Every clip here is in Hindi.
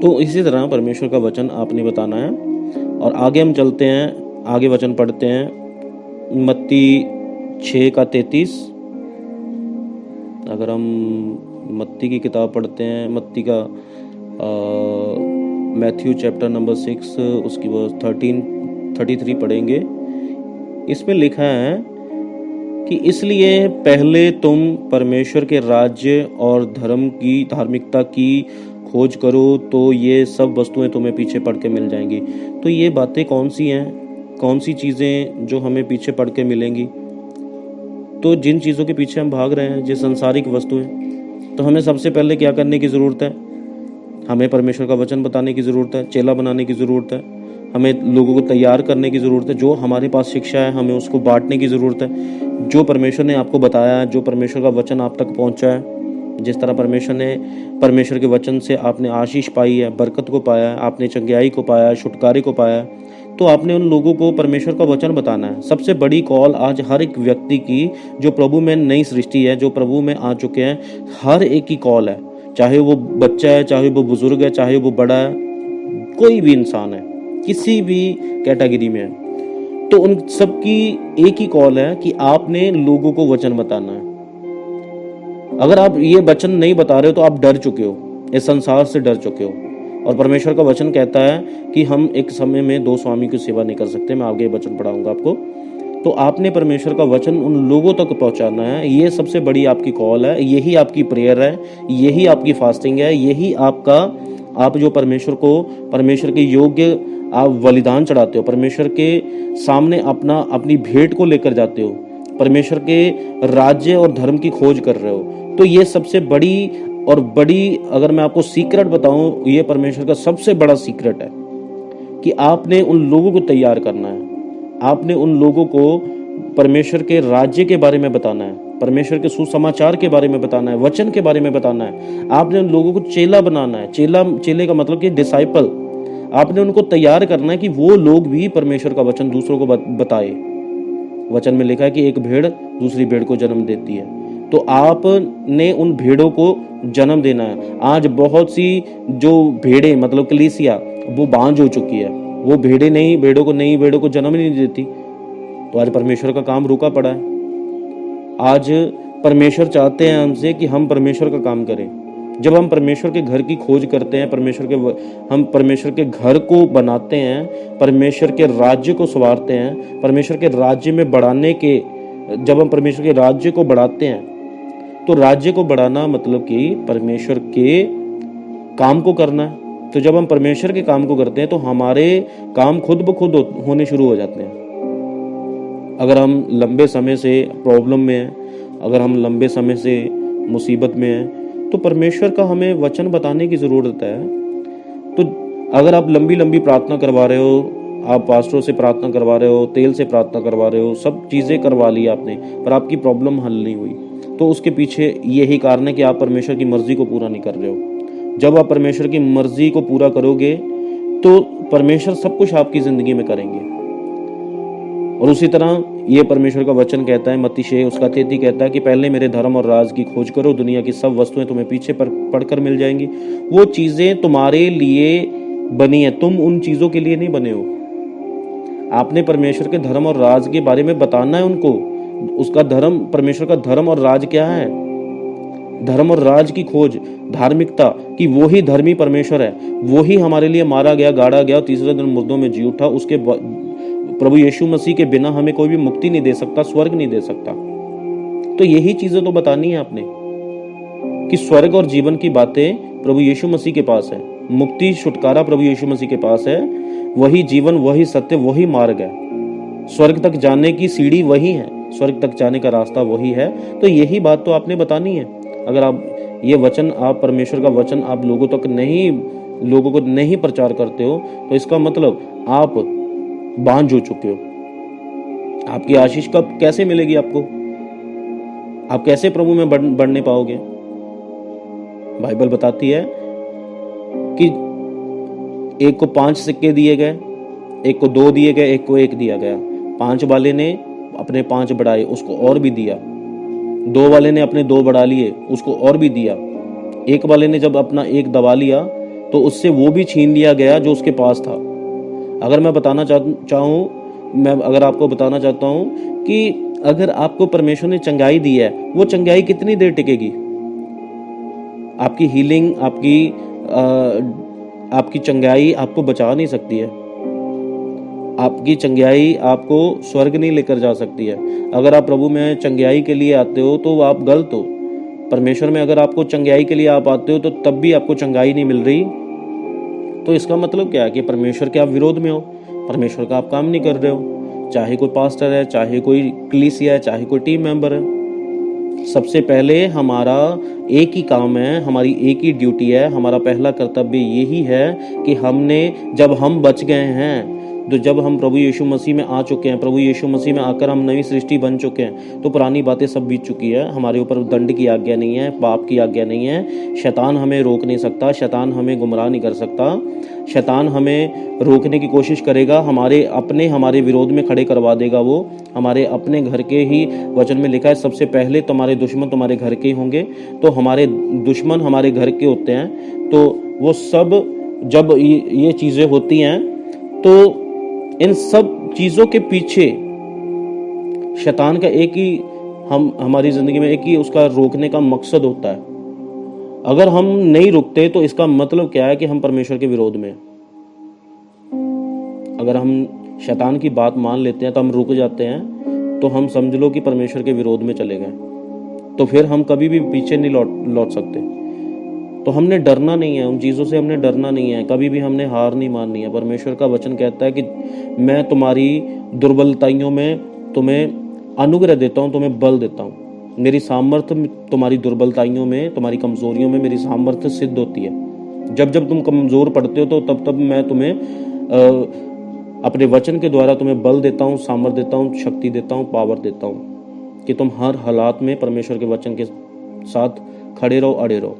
तो इसी तरह परमेश्वर का वचन आपने बताना है। और आगे हम चलते हैं, आगे वचन पढ़ते हैं। मत्ती 6:33। अगर हम मत्ती की किताब पढ़ते हैं, मत्ती का मैथ्यू चैप्टर नंबर 6 उसकी वर्स 33 पढ़ेंगे। इसमें लिखा है कि इसलिए पहले तुम परमेश्वर के राज्य और धार्मिकता की खोज करो, तो ये सब वस्तुएं तुम्हें पीछे पड़ के मिल जाएंगी। तो ये बातें कौन सी हैं, कौन सी चीज़ें जो हमें पीछे पड़ के मिलेंगी? तो जिन चीज़ों के पीछे हम भाग रहे हैं, जो सांसारिक वस्तुएं, तो हमें सबसे पहले क्या करने की ज़रूरत है? हमें परमेश्वर का वचन बताने की ज़रूरत है, चेला बनाने की ज़रूरत है, हमें लोगों को तैयार करने की ज़रूरत है। जो हमारे पास शिक्षा है हमें उसको बांटने की ज़रूरत है। जो परमेश्वर ने आपको बताया है, जो परमेश्वर का वचन आप तक पहुंचा है, जिस तरह परमेश्वर के वचन से आपने आशीष पाई है, बरकत को पाया है, आपने चंगाई को पाया है, छुटकारे को पाया है, तो आपने उन लोगों को परमेश्वर का वचन बताना है। सबसे बड़ी कॉल आज हर एक व्यक्ति की, जो प्रभु में नई सृष्टि है, जो प्रभु में आ चुके हैं, हर एक की कॉल है। चाहे वो बच्चा है, चाहे वो बुजुर्ग है, चाहे वो बड़ा है, कोई भी इंसान है, किसी भी कैटेगरी में है, तो उन सबकी एक ही कॉल है कि आपने लोगों को वचन बताना है। अगर आप ये वचन नहीं बता रहे हो तो आप डर चुके हो, इस संसार से डर चुके हो। और परमेश्वर का वचन कहता है कि हम एक समय में दो स्वामी की सेवा नहीं कर सकते। मैं आगे वचन पढ़ाऊंगा आपको। तो आपने परमेश्वर का वचन उन लोगों तक पहुंचाना है। ये सबसे बड़ी आपकी कॉल है, यही आपकी प्रेयर है, यही आपकी फास्टिंग है, यही आप जो परमेश्वर के योग्य आप बलिदान चढ़ाते हो, परमेश्वर के सामने अपनी भेंट को लेकर जाते हो, परमेश्वर के राज्य और धर्म की खोज कर रहे हो। तो ये सबसे बड़ी अगर मैं आपको सीक्रेट बताऊं, ये परमेश्वर का सबसे बड़ा सीक्रेट है कि आपने उन लोगों को तैयार करना है। आपने उन लोगों को परमेश्वर के राज्य के बारे में बताना है, परमेश्वर के सुसमाचार के बारे में बताना है, वचन के बारे में बताना है। आपने उन लोगों को चेला बनाना है। चेले का मतलब कि डिसाइपल। आपने उनको तैयार करना है कि वो लोग भी परमेश्वर का वचन दूसरों को बताए। वचन में लिखा है कि एक भेड़ दूसरी भेड़ को जन्म देती है। तो आपने उन भेड़ों को जन्म देना है। आज बहुत सी जो भेड़ें, मतलब कलीसिया, वो बांझ हो चुकी है। वो नई भेड़ों को जन्म नहीं देती। तो आज परमेश्वर का काम रुका पड़ा है। आज परमेश्वर चाहते हैं हमसे कि हम परमेश्वर का काम करें। जब हम परमेश्वर के घर की खोज करते हैं, हम परमेश्वर के घर को बनाते हैं, परमेश्वर के राज्य को संवारते हैं, परमेश्वर के राज्य में जब हम परमेश्वर के राज्य को बढ़ाते हैं, तो राज्य को बढ़ाना मतलब कि परमेश्वर के काम को करना है। तो जब हम परमेश्वर के काम को करते हैं तो हमारे काम खुद ब खुद होने शुरू हो जाते हैं। अगर हम लंबे समय से प्रॉब्लम में हैं, अगर हम लंबे समय से मुसीबत में हैं, तो परमेश्वर का हमें वचन बताने की ज़रूरत है। तो अगर आप लंबी प्रार्थना करवा रहे हो, आप पास्टरों से प्रार्थना करवा रहे हो, तेल से प्रार्थना करवा रहे हो, सब चीज़ें करवा ली आपने, पर आपकी प्रॉब्लम हल नहीं हुई, तो उसके पीछे यही कारण है कि आप परमेश्वर की मर्जी को पूरा नहीं कर रहे हो। जब आप परमेश्वर की मर्जी को पूरा करोगे तो परमेश्वर सब कुछ आपकी ज़िंदगी में करेंगे। और उसी तरह ये परमेश्वर का वचन कहता है, मत्ती 6:33 कहता है कि पहले मेरे धर्म और राज की खोज करो, दुनिया की सब वस्तुएं तुम्हें पीछे पड़कर मिल जाएंगी। वो चीज़ें तुम्हारे लिए बनी है, तुम उन चीज़ों के लिए नहीं बने हो। आपने परमेश्वर के धर्म और राज के बारे में बताना है उनको। उसका धर्म, परमेश्वर का धर्म और राज क्या है? धर्म और राज की खोज, धार्मिकता कि वो ही धर्मी परमेश्वर है, वो ही हमारे लिए मारा गया, गाड़ा गया, तीसरे दिन मुर्दों में जी उठा। उसके प्रभु यीशु मसीह के बिना हमें कोई भी मुक्ति नहीं दे सकता, स्वर्ग नहीं दे सकता। तो यही चीजें तो बतानी है आपने कि स्वर्ग और जीवन की बातें प्रभु यीशु मसीह के पास है, मुक्ति छुटकारा प्रभु यीशु मसीह के पास है। वही जीवन, वही सत्य, वही मार्ग है। स्वर्ग तक जाने की सीढ़ी वही है, स्वर्ग तक जाने का रास्ता वही है। तो यही बात तो आपने बतानी है। अगर आप ये वचन, आप परमेश्वर का वचन आप लोगों को नहीं प्रचार करते हो, तो इसका मतलब आप बांझ हो चुके हो। आपकी आशीष कब कैसे मिलेगी आपको? आप कैसे प्रभु में बढ़ने पाओगे? बाइबल बताती है कि एक को 5 सिक्के दिए गए, एक को 2 दिए गए, एक को 1 दिया गया। 5 वाले ने अपने 5 बढ़ाए, उसको और भी दिया। 2 वाले ने अपने 2 बढ़ा लिए, उसको और भी दिया। 1 वाले ने जब अपना 1 दबा लिया तो उससे वो भी छीन लिया गया जो उसके पास था। अगर मैं अगर आपको बताना चाहता हूँ कि अगर आपको परमेश्वर ने चंगाई दी है, वो चंगाई कितनी देर टिकेगी? आपकी हीलिंग, आपकी चंगाई आपको बचा नहीं सकती है। आपकी चंगाई आपको स्वर्ग नहीं लेकर जा सकती है। अगर आप प्रभु में चंगाई के लिए आते हो तो आप गलत हो। परमेश्वर में अगर आपको चंगाई के लिए आप आते हो तो तब भी आपको चंगाई नहीं मिल रही, तो इसका मतलब क्या है कि परमेश्वर के आप विरोध में हो, परमेश्वर का आप काम नहीं कर रहे हो। चाहे कोई पास्टर है, चाहे कोई कलीसिया है, चाहे कोई टीम मेंबर है, सबसे पहले हमारा एक ही काम है, हमारी एक ही ड्यूटी है, हमारा पहला कर्तव्य यही है कि जब हम बच गए हैं, तो जब हम प्रभु यीशु मसीह में आ चुके हैं, प्रभु यीशु मसीह में आकर हम नई सृष्टि बन चुके हैं, तो पुरानी बातें सब बीत चुकी है। हमारे ऊपर दंड की आज्ञा नहीं है, पाप की आज्ञा नहीं है। शैतान हमें रोक नहीं सकता, शैतान हमें गुमराह नहीं कर सकता। शैतान हमें रोकने की कोशिश करेगा, हमारे विरोध में खड़े करवा देगा। वो हमारे अपने घर के ही वचन में लिखा है, सबसे पहले तुम्हारे दुश्मन तुम्हारे घर के ही होंगे। तो हमारे दुश्मन हमारे घर के होते हैं। तो वो सब जब ये चीज़ें होती हैं, तो इन सब चीज़ों के पीछे शैतान का हमारी ज़िंदगी में एक ही उसका रोकने का मकसद होता है। अगर हम नहीं रुकते तो इसका मतलब क्या है कि हम परमेश्वर के विरोध में। अगर हम शैतान की बात मान लेते हैं तो हम रुक जाते हैं, तो हम समझ लो कि परमेश्वर के विरोध में चले गए, तो फिर हम कभी भी पीछे नहीं लौट सकते। तो हमने डरना नहीं है, उन चीज़ों से हमने डरना नहीं है, कभी भी हमने हार नहीं माननी है। परमेश्वर का वचन कहता है कि मैं तुम्हारी दुर्बलताइयों में तुम्हें अनुग्रह देता हूँ, तुम्हें बल देता हूँ। मेरी सामर्थ्य तुम्हारी दुर्बलताइयों में, तुम्हारी कमजोरियों में मेरी सामर्थ्य सिद्ध होती है। जब जब तुम कमजोर पड़ते हो तो तब तब मैं तुम्हें अपने वचन के द्वारा तुम्हें बल देता हूँ, सामर्थ्य देता हूँ, शक्ति देता हूँ, पावर देता हूँ कि तुम हर हालात में परमेश्वर के वचन के साथ खड़े रहो, अड़े रहो।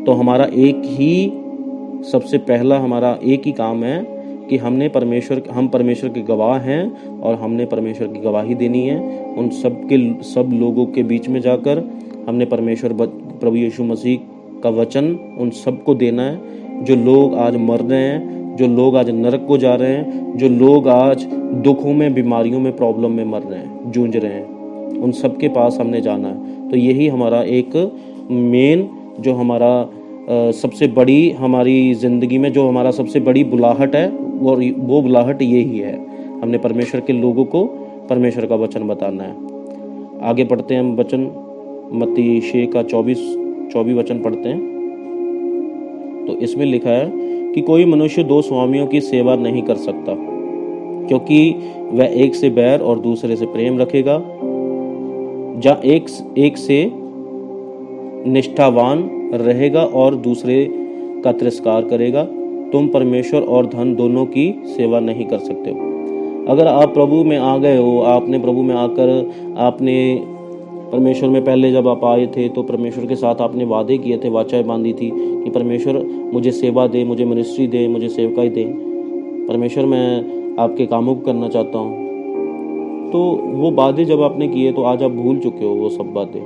तो हमारा सबसे पहला हमारा एक ही काम है कि हम परमेश्वर के गवाह हैं, और हमने परमेश्वर की गवाही देनी है। उन सब लोगों के बीच में जाकर हमने प्रभु यीशु मसीह का वचन उन सबको देना है। जो लोग आज मर रहे हैं, जो लोग आज नरक को जा रहे हैं, जो लोग आज दुखों में, बीमारियों में, प्रॉब्लम में मर रहे हैं, जूझ रहे हैं, उन सब के पास हमने जाना है। तो यही हमारा एक मेन, जो हमारा सबसे बड़ी, हमारी ज़िंदगी में जो हमारा सबसे बड़ी बुलाहट है, वो बुलाहट यही है। हमने परमेश्वर के लोगों को परमेश्वर का वचन बताना है। आगे पढ़ते हैं हम वचन, मत्ती 6 का 24 वचन पढ़ते हैं। तो इसमें लिखा है कि कोई मनुष्य 2 स्वामियों की सेवा नहीं कर सकता, क्योंकि वह एक से बैर और दूसरे से प्रेम रखेगा, या एक से निष्ठावान रहेगा और दूसरे का तिरस्कार करेगा। तुम परमेश्वर और धन दोनों की सेवा नहीं कर सकते हो। अगर आप प्रभु में आ गए हो, आपने प्रभु में आकर आपने परमेश्वर में पहले जब आप आए थे तो परमेश्वर के साथ आपने वादे किए थे, वाचाएं बांधी थी कि परमेश्वर मुझे सेवा दे, मुझे मिनिस्ट्री दे, मुझे सेवकाई दे, परमेश्वर मैं आपके कामों को करना चाहता हूँ। तो वो वादे जब आपने किए तो आज आप भूल चुके हो वो सब बातें।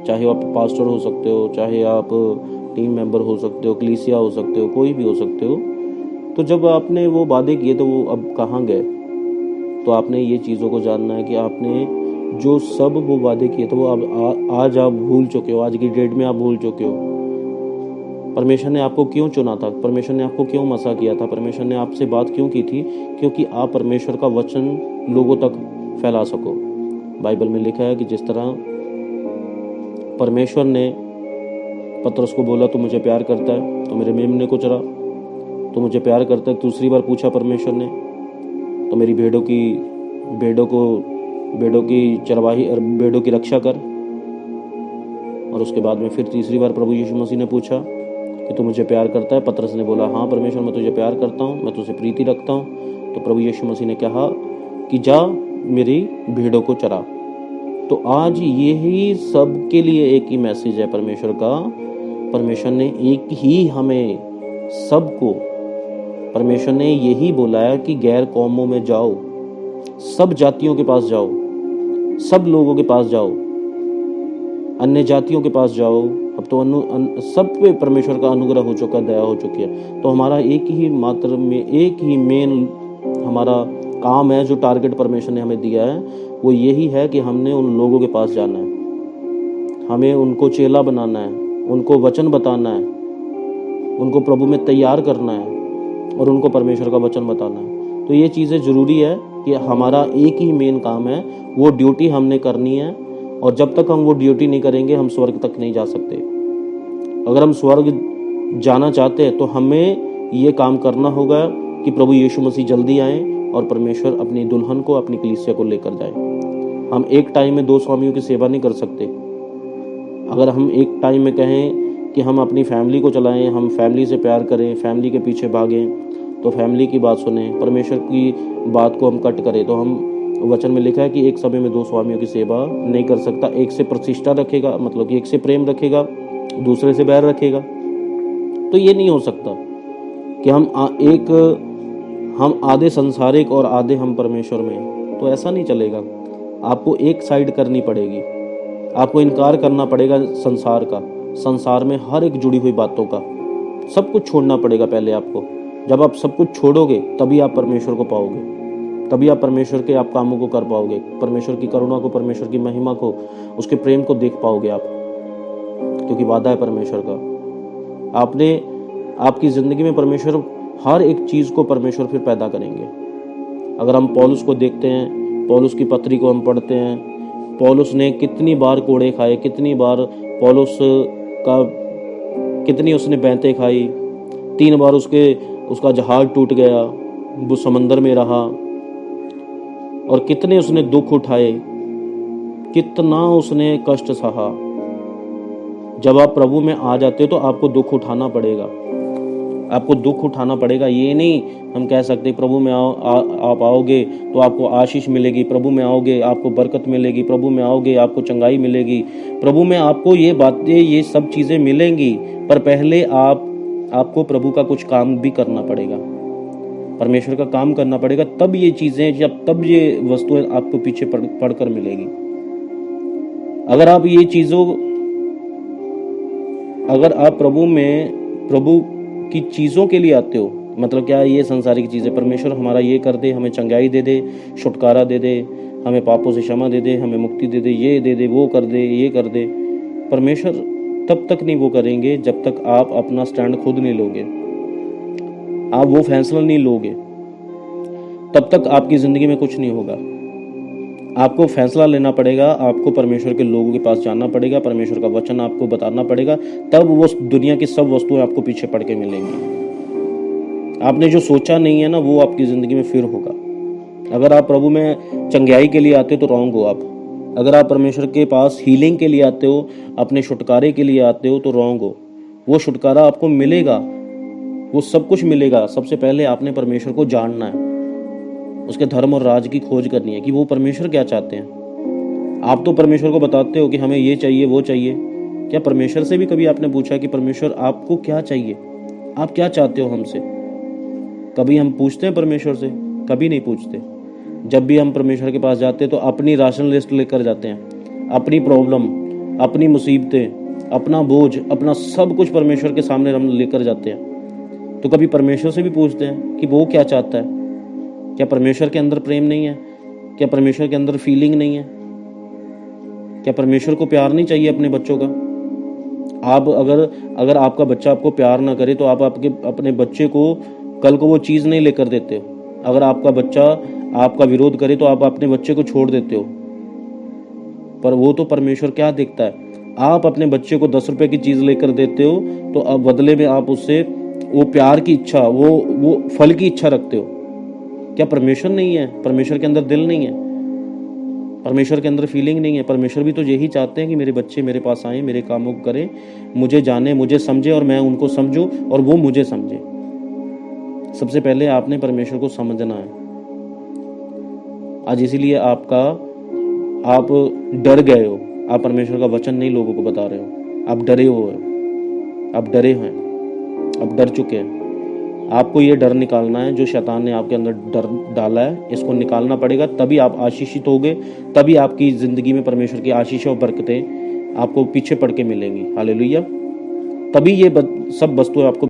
चाहे आप पास्टर हो सकते हो, चाहे आप टीम मेंबर हो सकते हो, कलीसिया हो सकते हो, कोई भी हो सकते हो। तो जब आपने वो वादे किए तो वो अब कहाँ गए? तो आपने ये चीज़ों को जानना है कि आपने जो सब वो वादे किए थे वो अब आज आप भूल चुके हो, आज की डेट में आप भूल चुके हो। परमेश्वर ने आपको क्यों चुना था? परमेश्वर ने आपको क्यों मसा किया था? परमेश्वर ने आपसे बात क्यों की थी? क्योंकि आप परमेश्वर का वचन लोगों तक फैला सको। बाइबल में लिखा है कि जिस तरह परमेश्वर ने पतरस को बोला तू मुझे प्यार करता है तो मेरे मेमने को चरा, तो मुझे प्यार करता है। दूसरी बार पूछा परमेश्वर ने तो मेरी भेड़ों की चरवाही और भेड़ों की रक्षा कर। और उसके बाद में फिर तीसरी बार प्रभु यीशु मसीह ने पूछा कि तू मुझे प्यार करता है। पतरस ने बोला हाँ परमेश्वर मैं तुझे प्यार करता हूँ, मैं तुझसे प्रीति रखता हूँ। तो प्रभु यीशु मसीह ने कहा कि जा मेरी भेड़ों को चरा। तो आज यही सब के लिए एक ही मैसेज है परमेश्वर का। परमेश्वर ने एक ही हमें सबको, परमेश्वर ने यही बोला है कि गैर कौमों में जाओ, सब जातियों के पास जाओ, सब लोगों के पास जाओ, अन्य जातियों के पास जाओ, अब तो सब पे परमेश्वर का अनुग्रह हो चुका है, दया हो चुकी है। तो हमारा एक ही मेन हमारा काम है, जो टारगेट परमेश्वर ने हमें दिया है वो यही है कि हमने उन लोगों के पास जाना है, हमें उनको चेला बनाना है, उनको वचन बताना है, उनको प्रभु में तैयार करना है और उनको परमेश्वर का वचन बताना है। तो ये चीज़ें ज़रूरी है कि हमारा एक ही मेन काम है, वो ड्यूटी हमने करनी है। और जब तक हम वो ड्यूटी नहीं करेंगे हम स्वर्ग तक नहीं जा सकते। अगर हम स्वर्ग जाना चाहते हैं तो हमें ये काम करना होगा कि प्रभु यीशु मसीह जल्दी आए और परमेश्वर अपनी दुल्हन को, अपनी कलीसिया को लेकर जाए। हम एक टाइम में 2 स्वामियों की सेवा नहीं कर सकते। अगर हम एक टाइम में कहें कि हम अपनी फैमिली को चलाएं, हम फैमिली से प्यार करें, फैमिली के पीछे भागें, तो फैमिली की बात सुने, परमेश्वर की बात को हम कट करें, तो हम वचन में लिखा है कि एक समय में 2 स्वामियों की सेवा नहीं कर सकता। एक से प्रतिष्ठा रखेगा, मतलब कि एक से प्रेम रखेगा, दूसरे से बैर रखेगा। तो ये नहीं हो सकता कि हम आधे संसारिक और आधे हम परमेश्वर में, तो ऐसा नहीं चलेगा। आपको एक साइड करनी पड़ेगी, आपको इनकार करना पड़ेगा संसार का, संसार में हर एक जुड़ी हुई बातों का, सब कुछ छोड़ना पड़ेगा पहले आपको। जब आप सब कुछ छोड़ोगे तभी आप परमेश्वर को पाओगे, तभी आप परमेश्वर के आप कामों को कर पाओगे, परमेश्वर की करुणा को, परमेश्वर की महिमा को, उसके प्रेम को देख पाओगे आप, क्योंकि वादा है परमेश्वर का। आपकी जिंदगी में परमेश्वर हर एक चीज को परमेश्वर फिर पैदा करेंगे। अगर हम पौलुस को देखते हैं, पौलुस की पत्री को हम पढ़ते हैं, पौलुस ने कितनी बार कोड़े खाए, कितनी बार कितनी उसने बैंतें खाई, 3 बार उसका जहाज टूट गया, वो समंदर में रहा, और कितने उसने दुख उठाए, कितना उसने कष्ट सहा। जब आप प्रभु में आ जाते हो तो आपको दुख उठाना पड़ेगा, आपको दुख उठाना पड़ेगा। ये नहीं हम कह सकते प्रभु में आप आओगे तो आपको आशीष मिलेगी, प्रभु में आओगे आपको बरकत मिलेगी, प्रभु में आओगे आपको चंगाई मिलेगी, प्रभु में आपको ये बातें, ये सब चीज़ें मिलेंगी। पर पहले आपको प्रभु का कुछ काम भी करना पड़ेगा, परमेश्वर का काम करना पड़ेगा, तब ये चीज़ें, तब ये वस्तुएं आपको पीछे पड़कर मिलेगी। अगर आप प्रभु की चीज़ों के लिए आते हो, मतलब क्या, ये संसारिक चीज़ें, परमेश्वर हमारा ये कर दे, हमें चंगाई दे दे, छुटकारा दे दे, हमें पापों से क्षमा दे दे, हमें मुक्ति दे दे, ये दे दे, वो कर दे, ये कर दे, परमेश्वर तब तक नहीं वो करेंगे जब तक आप अपना स्टैंड खुद नहीं लोगे, आप वो फैसला नहीं लोगे, तब तक आपकी ज़िंदगी में कुछ नहीं होगा। आपको फैसला लेना पड़ेगा, आपको परमेश्वर के लोगों के पास जाना पड़ेगा, परमेश्वर का वचन आपको बताना पड़ेगा, तब वो दुनिया की सब वस्तुएं आपको पीछे पड़ के मिलेंगी। आपने जो सोचा नहीं है ना, वो आपकी ज़िंदगी में फिर होगा। अगर आप प्रभु में चंगाई के लिए आते हो तो रॉन्ग हो आप। अगर आप परमेश्वर के पास हीलिंग के लिए आते हो, अपने छुटकारे के लिए आते हो, तो रॉन्ग हो। वो छुटकारा आपको मिलेगा, वो सब कुछ मिलेगा। सबसे पहले आपने परमेश्वर को जानना है, उसके धर्म और राज की खोज करनी है कि वो परमेश्वर क्या चाहते हैं। आप तो परमेश्वर को बताते हो कि हमें ये चाहिए, वो चाहिए। क्या परमेश्वर से भी कभी आपने पूछा कि परमेश्वर आपको क्या चाहिए, आप क्या चाहते हो हमसे? कभी हम पूछते हैं परमेश्वर से? कभी नहीं पूछते। जब भी हम परमेश्वर के पास जाते हैं तो अपनी राशन लिस्ट लेकर जाते हैं, अपनी प्रॉब्लम, अपनी मुसीबतें, अपना बोझ, अपना सब कुछ परमेश्वर के सामने हम लेकर जाते हैं। तो कभी परमेश्वर से भी पूछते हैं कि वो क्या चाहता है? क्या परमेश्वर के अंदर प्रेम नहीं है? क्या परमेश्वर के अंदर फीलिंग नहीं है? क्या परमेश्वर को प्यार नहीं चाहिए अपने बच्चों का? आप अगर आपका बच्चा आपको प्यार ना करे तो आप अपने बच्चे को कल को वो चीज़ नहीं लेकर देते हो। अगर आपका बच्चा आपका विरोध करे तो आप अपने बच्चे को छोड़ देते हो। पर वो तो परमेश्वर क्या देखता है? आप अपने बच्चे को 10 रुपए की चीज़ लेकर देते हो तो अब बदले में आप उससे वो प्यार की इच्छा, वो फल की इच्छा रखते हो। क्या परमेश्वर नहीं है? परमेश्वर के अंदर दिल नहीं है, परमेश्वर के अंदर फीलिंग नहीं है? परमेश्वर भी तो यही चाहते हैं कि मेरे बच्चे मेरे पास आए, मेरे कामों को करें, मुझे जाने, मुझे समझे और मैं उनको समझूं और वो मुझे समझे। सबसे पहले आपने परमेश्वर को समझना है। आज इसीलिए आप डर गए हो, आप परमेश्वर का वचन नहीं लोगों को बता रहे हो, आप डरे हो, आप डरे हैं, आप डर चुके हैं। आपको ये डर निकालना है, जो शैतान ने आपके अंदर डर डाला है, इसको निकालना पड़ेगा, तभी आप आशीषित होगे, तभी आपकी ज़िंदगी में परमेश्वर की आशीष और बरकतें आपको पीछे पड़ के मिलेंगी। हालेलुया। तभी ये सब वस्तुएं आपको